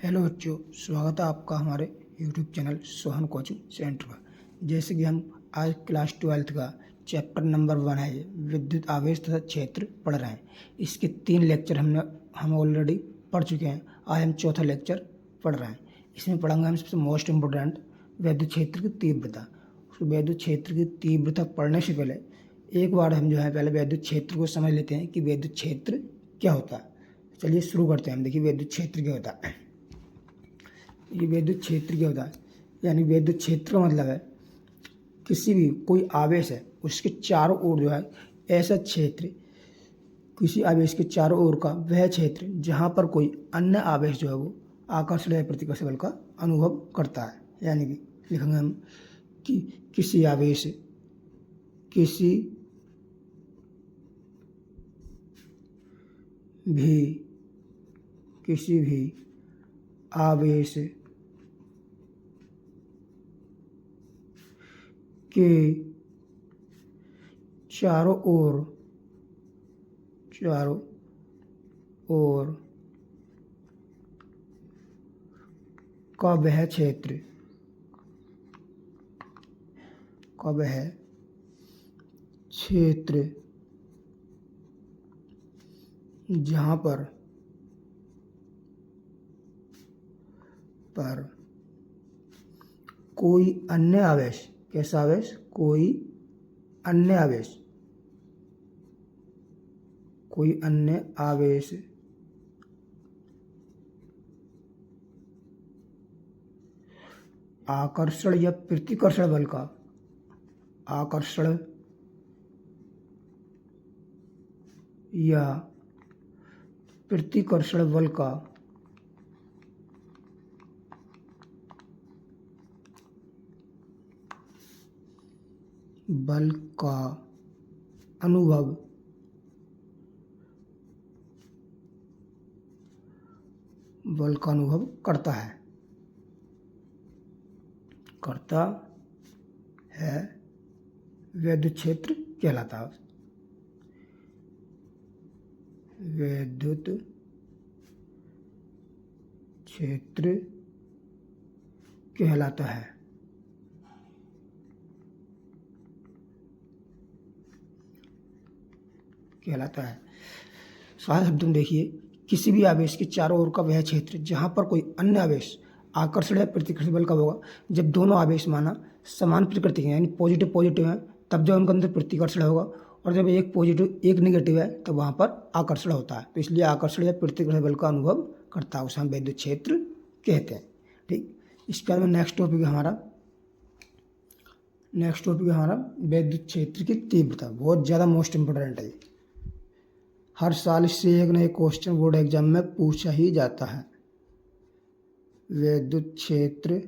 Hello बच्चों, स्वागत है आपका हमारे YouTube channel Sohan coaching centre पर। जैसे कि हम आज क्लास 12 का चैप्टर नंबर 1 है ये विद्युत आवेश तथा क्षेत्र पढ़ रहे हैं। इसके 3 लेक्चर हम ऑलरेडी पढ़ चुके हैं। आज हम चौथा लेक्चर पढ़ रहे हैं। इसमें पढ़ेंगे हम सबसे मोस्ट इम्पोर्टेंट विद्युत क्षेत्र की तीव्रता। विद्युत क्षेत्र की तीव्रता पढ़ने से पहले एक बार हम पहले विद्युत क्षेत्र को समझ लेते हैं कि विद्युत क्षेत्र क्या होता है। चलिए शुरू करते हैं। हम देखिए विद्युत क्षेत्र क्या होता है। ये विद्युत क्षेत्र क्या होता है, यानी विद्युत क्षेत्र का मतलब है किसी भी कोई आवेश है उसके चारों ओर ऐसा क्षेत्र, किसी आवेश के चारों ओर का वह क्षेत्र जहाँ पर कोई अन्य आवेश वो आकर्षण या प्रतिकर्षण बल का अनुभव करता है। यानी कि लिखेंगे हम कि किसी आवेश किसी भी आवेश के चारों ओर का वह क्षेत्र जहाँ पर कोई अन्य आवेश, कैसा आवेश, कोई अन्य आवेश आकर्षण या प्रतिकर्षण बल का अनुभव करता है विद्युत क्षेत्र कहलाता है। विद्युत क्षेत्र कहलाता है। साथ शब्द में देखिए, किसी भी आवेश के चारों ओर का वह क्षेत्र जहाँ पर कोई अन्य आवेश आकर्षण या प्रतिकर्षण बल का होगा। जब दोनों आवेश माना समान प्रकृति के यानी पॉजिटिव है तब जब उनके अंदर प्रतिकर्षण होगा, और जब एक पॉजिटिव एक नेगेटिव है तब वहाँ पर आकर्षण होता है। तो इसलिए आकर्षण या प्रतिकर्षण बल का अनुभव करता है, उसे हम विद्युत क्षेत्र कहते हैं। ठीक, इसके बाद में नेक्स्ट टॉपिक है हमारा विद्युत क्षेत्र की तीव्रता। बहुत ज़्यादा मोस्ट इम्पोर्टेंट है। हर साल इससे एक नए क्वेश्चन बोर्ड एग्जाम में पूछा ही जाता है। विद्युत क्षेत्र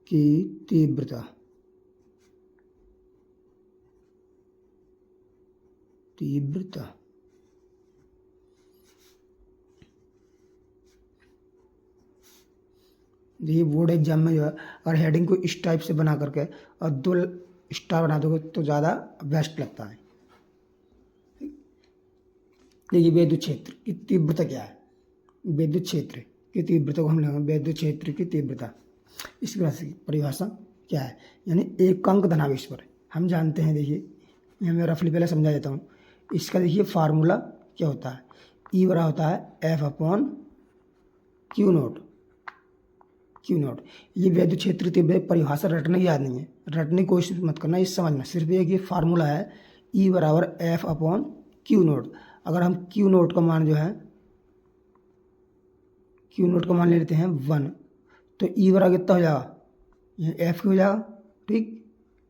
की तीव्रता ये बोर्ड एग्जाम में अगर हेडिंग को इस टाइप से बना करके और 2 स्टार बना दोगे तो ज़्यादा बेस्ट लगता है। देखिए विद्युत क्षेत्र की तीव्रता क्या है। विद्युत क्षेत्र की तीव्रता को हम लेंगे विद्युत क्षेत्र की तीव्रता। इस परिभाषा क्या है, यानी एकांक धनावेश पर हम जानते हैं। देखिए ये मैं रफली पहले समझा देता हूँ। इसका देखिए फार्मूला क्या होता है, ई बराबर होता है F/Q0। ये विद्युत क्षेत्र की तीव्रता परिभाषा रटने की याद नहीं है, रटने की कोशिश मत करना, ये समझना। सिर्फ ये फार्मूला है ई बराबर F/Q0। अगर हम Q0 का मान ले लेते हैं 1, तो ई बराबर कितना हो जाएगा, ये F हो जाएगा। ठीक,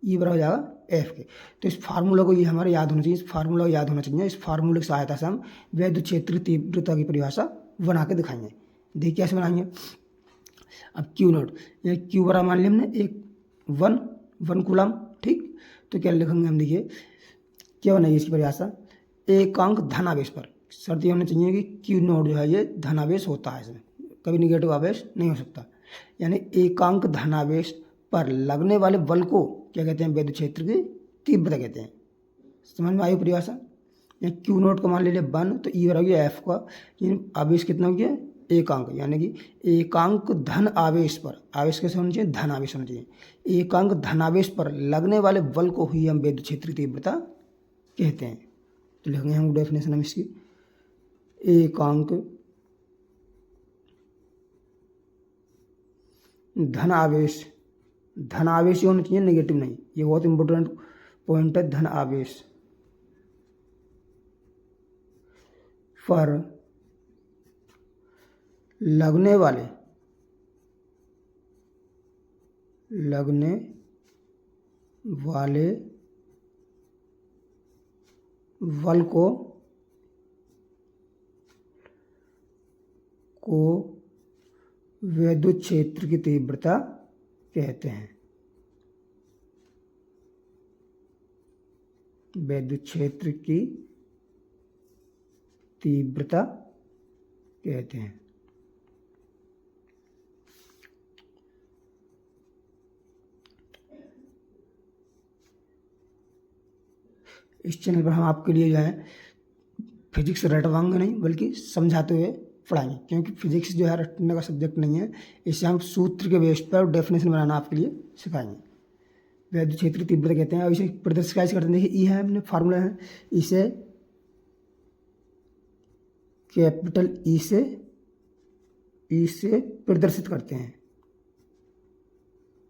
ई बराबर हो जाएगा F के। तो इस फार्मूला को हमारे याद होना चाहिए। इस फार्मूले की सहायता से हम विद्युत क्षेत्र तीव्रता की परिभाषा बना के दिखाएंगे। देखिए कैसे बनाएंगे। अब Q0 ये Q बराबर मान लिया हमने 1 कूलम। ठीक, तो क्या लिखेंगे हम, देखिए क्या बनाइए इसकी परिभाषा, एकांक धनावेश पर। शर्त ये होनी चाहिए कि Q0 ये धनावेश होता है, इसमें कभी निगेटिव आवेश नहीं हो सकता। यानी एकांक धनावेश पर लगने वाले बल को क्या कहते हैं, विद्युत क्षेत्र की तीव्रता कहते हैं। समझ में आई परिभाषा। या क्यू नोट का मान ले लिया 1 तो ई बराबर हो गया एफ का, यानी आवेश कितना हो गया एकांक, यानी कि एकांक धन आवेश पर, आवेश कैसे होना चाहिए धन आवेश होना चाहिए, एकांक धन आवेश पर लगने वाले बल को ही हम विद्युत क्षेत्र की तीव्रता कहते हैं। तो लिखेंगे हम डेफिनेशन हम इसकी, एकांक धन आवेश, धन आवेश ही होना चाहिए नेगेटिव नहीं, ये बहुत इंपॉर्टेंट पॉइंट है। धन आवेश पर लगने वाले बल को विद्युत क्षेत्र की तीव्रता कहते हैं, विद्युत क्षेत्र की तीव्रता कहते हैं। इस चैनल पर हम आपके लिए जो है फिजिक्स रटवाएंगे नहीं बल्कि समझाते हुए पढ़ाएंगे, क्योंकि फिजिक्स जो है रटने का सब्जेक्ट नहीं है, इससे हम सूत्र के बेस पर डेफिनेशन बनाना आपके लिए सिखाएंगे। विद्युत क्षेत्र तीव्रता कहते हैं। अब इसे प्रदर्शित कैसे करते हैं, देखिए ई है हमने फार्मूला है, इसे कैपिटल ई से प्रदर्शित करते हैं,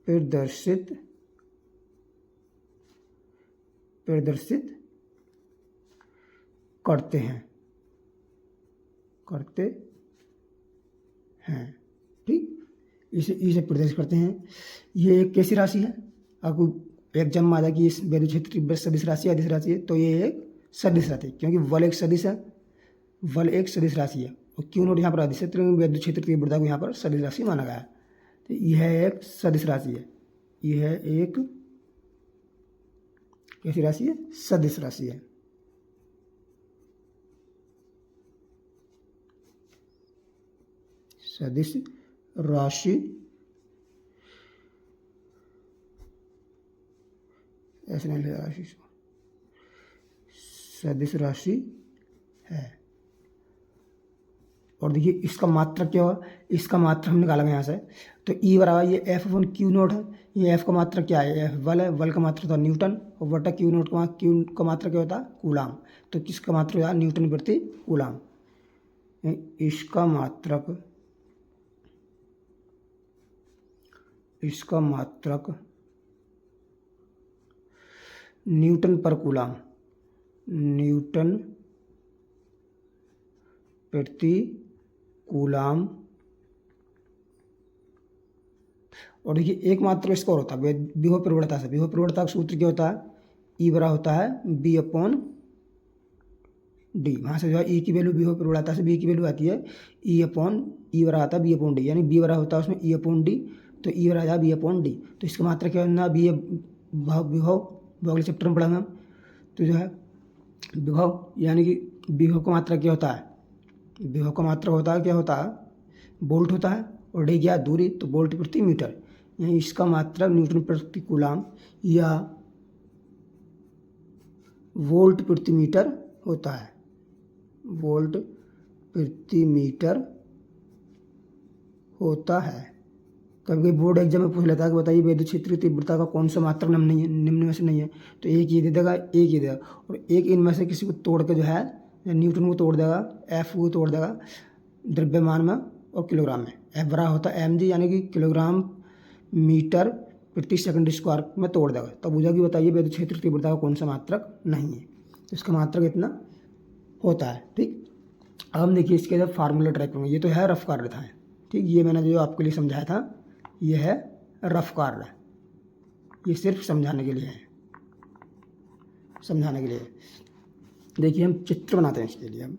प्रदर्शित करते हैं, ठीक, इसे ई से प्रदर्शित करते हैं। ये एक कैसी राशि है, आपको एग्जाम में आ जाए कि इस विद्युत क्षेत्र की सदिश राशि है अदिश राशि है, तो ये एक सदिश राशि, क्योंकि बल एक सदिश है, बल एक सदिश राशि है और क्यू नोट यहाँ पर अदिश है, तो विद्युत क्षेत्र की तीव्रता को यहाँ पर सदिश राशि माना गया है। तो यह एक सदिश राशि है, यह एक कैसी राशि है, सदिश राशि है। सदिश राशि ऐसे नहीं लिखा, राशि सदिश राशि है। और देखिए इसका मात्रक क्या हुआ, इसका मात्रक हम निकालेंगे यहाँ से, तो ई बराबर ये एफ अपन क्यू नोट है, ये एफ का मात्रक क्या है, एफ बल है, बल का मात्रक होता है न्यूटन, और बटा क्यू नोट का क्यू का मात्रक क्या होता है कूलाम, तो किसका मात्रक होता है न्यूटन प्रति कूलाम। इसका मात्रक न्यूटन पर कूलाम, न्यूटन प्रति कूलाम। और देखिए एक मात्र इसका और होता है विभव प्रवणता से, विभव प्रवणता का सूत्र क्या होता है, ई बराबर होता है बी अपॉन डी, वहाँ से जो है ई की वैल्यू विभव प्रवणता से बी की वैल्यू आती है ई बराबर आता है बी अपॉन डी, यानी बी बराबर होता है उसमें ई अपॉन डी, तो ई बराबर आता है बी अपॉन डी। तो इसका मात्रा क्या होना, बी विभव अगले चैप्टर में पढ़ाएंगे हम। तो जो है विभव यानी कि विभव का मात्रा क्या होता है, विभव का मात्रा होता है क्या होता है वोल्ट होता है, और डी क्या दूरी, तो वोल्ट प्रति मीटर, यानी इसका मात्रा न्यूटन प्रति कूलाम या वोल्ट प्रति मीटर होता है, वोल्ट प्रति मीटर होता है। कभी कभी बोर्ड एग्जाम में पूछ लेता है कि बताइए विद्युत क्षेत्र की तीव्रता का कौन सा मात्रक निम्न में से नहीं है, तो एक ये दे देगा, एक ये देगा, और एक इनमें से किसी को तोड़ के जो है न्यूटन को तोड़ देगा, एफ को तोड़ देगा द्रव्यमान में और किलोग्राम में, एफ बराबर होता है mg यानी कि किलोग्राम मीटर प्रति सेकंड स्क्वायर में तोड़ देगा, तब बुझेगी बताइए विद्युत क्षेत्र की तीव्रता का कौन सा मात्रक नहीं है, तो इसका मात्रक इतना होता है। ठीक, अब हम देखिए इसके जब फार्मूला ट्रैक करेंगे, ये तो है रफ कार्य था, ठीक, ये मैंने जो आपके लिए समझाया था ये है रफ कार्य, ये सिर्फ समझाने के लिए है, समझाने के लिए। देखिए हम चित्र बनाते हैं इसके लिए, हम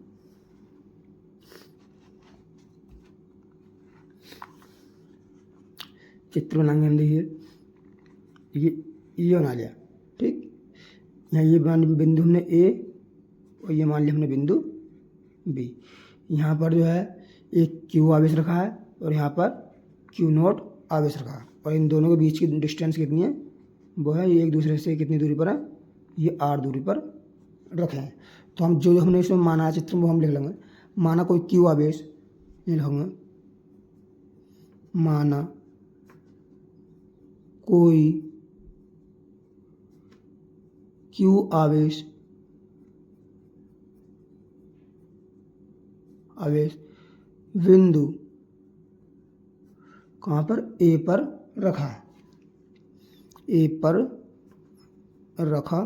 चित्र बनाएंगे। हम देखिए ये बना लिया, ठीक, यहाँ ये बिंदु हमने ए और ये मान लिया हमने बिंदु बी, यहाँ पर जो है एक क्यू आवेश रखा है और यहाँ पर क्यू नोट आवेश रखा है, और इन दोनों के बीच की डिस्टेंस कितनी है, वो है ये एक दूसरे से कितनी दूरी पर है, ये r दूरी पर रखे हैं। तो हम जो हमने इसमें माना चित्र में वो हम लिख लेंगे। माना कोई क्यू आवेश, ये लिखेंगे माना कोई क्यू आवेश बिंदु कहाँ पर, ए पर रखा है, ए पर रखा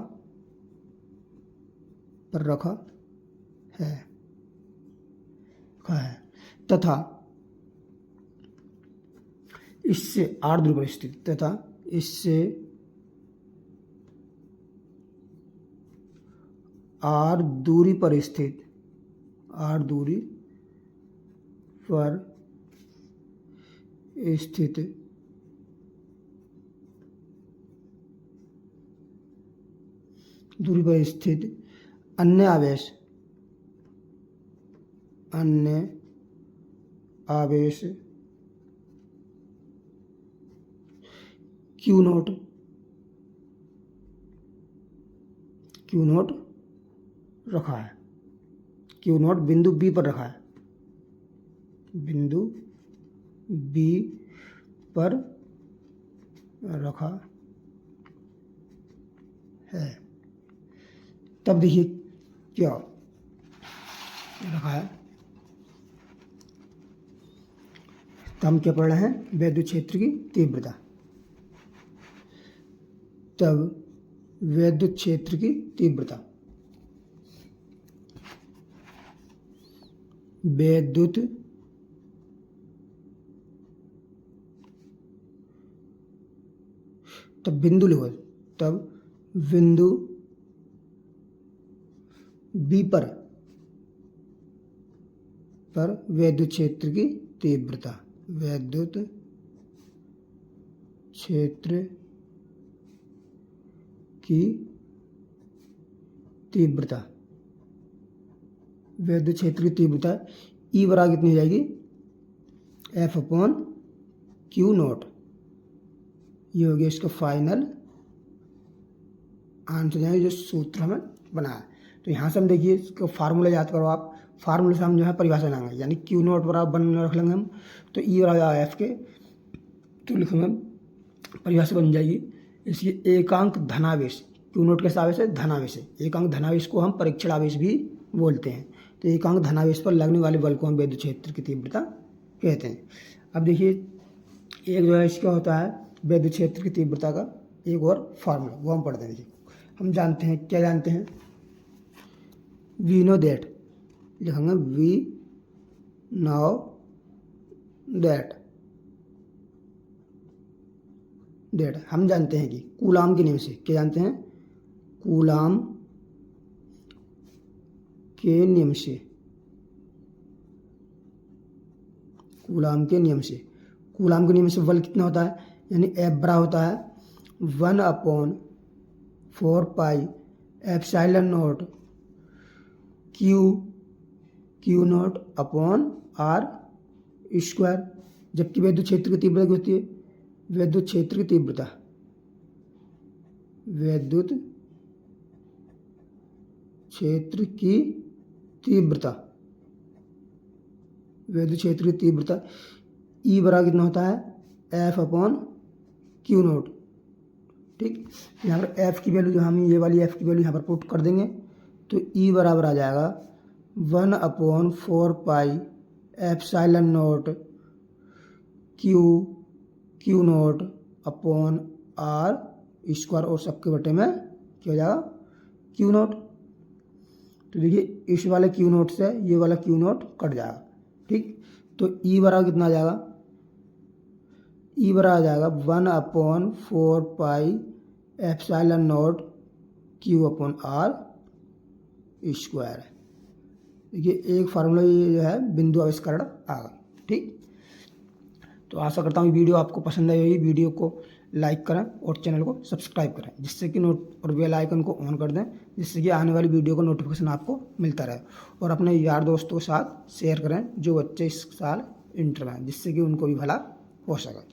है तथा इससे आर दूरी पर स्थित, तथा इससे आर दूरी पर स्थित, अन्य आवेश क्यू नोट रखा है, क्यू नोट बिंदु बी पर रखा है, बिंदु बी पर रखा है। तब देखिए क्या रखा है, तो हम क्या पढ़ रहे हैं, वैद्युत क्षेत्र की तीव्रता। तब वैद्युत क्षेत्र की तीव्रता, वैद्युत तब बिंदु लिखो, तब बिंदु बी पर वैद्युत क्षेत्र की तीव्रता, वैद्युत क्षेत्र की तीव्रता, वैद्युत क्षेत्र की तीव्रता ई बराबर कितनी हो जाएगी, एफ अपॉन क्यू नोट। ये हो गया इसका फाइनल आंसर, जो सूत्र हमें बनाया। तो यहाँ से हम देखिए इसका फार्मूला याद करो आप, फार्मूले से हम जो है परिभाषा बनाएंगे, यानी क्यू नोट बराबर बन रख लेंगे हम, तो ई बराबर एफ के, तो लिखेंगे परिभाषा बन जाएगी इसकी एकांक धनावेश। क्यू नोट कैसा आवेश है, धनावेश है। एकांक धनावेश को हम परीक्षण आवेश भी बोलते हैं। तो एकांक धनावेश पर लगने वाले बल को हम वैद्युत क्षेत्र की तीव्रता कहते हैं। अब देखिए एक जो है इसका होता है वैद्युत क्षेत्र की तीव्रता का एक और फार्मूला, वो हम पढ़ते हैं। देखिए हम जानते हैं, क्या जानते हैं, वी नो दैट, लिखेंगे वी नो दैट हम जानते हैं कि कूलाम के नियम से, क्या जानते हैं, कूलाम के नियम से, कूलाम के नियम से बल कितना होता है, यानी एफ बराबर होता है 1/4 pi epsilon naught q naught upon r square. जबकि वैद्युत क्षेत्र की तीव्रता क्या होती है, वैद्युत क्षेत्र की तीव्रता, वैद्युत क्षेत्र की तीव्रता ई बराबर कितना होता है, एफ अपॉन क्यू नोट। ठीक, यहाँ पर एफ की वैल्यू, जो हम ये वाली एफ की वैल्यू यहाँ पर पुट कर देंगे, तो ई बराबर आ जाएगा 1/4 pi epsilon naught q naught upon r square, और सबके बटे में क्या हो जाएगा, क्यू नोट। तो देखिए इस वाले क्यू नोट से ये वाला क्यू नोट कट जाएगा। ठीक, तो ई बराबर कितना आ जाएगा, ई बराबर आ जाएगा 1/4 pi epsilon naught q upon r square. देखिए एक फार्मूला ये जो है बिंदु आविष्करण आ गया। ठीक, तो आशा करता हूँ वीडियो आपको पसंद आई होगी। वीडियो को लाइक करें और चैनल को सब्सक्राइब करें, जिससे कि और बेल आइकन को ऑन कर दें, जिससे कि आने वाली वीडियो का नोटिफिकेशन आपको मिलता रहे। और अपने यार दोस्तों के साथ शेयर करें जो बच्चे इस साल इंटर में हैं, जिससे कि उनको भी भला हो सके।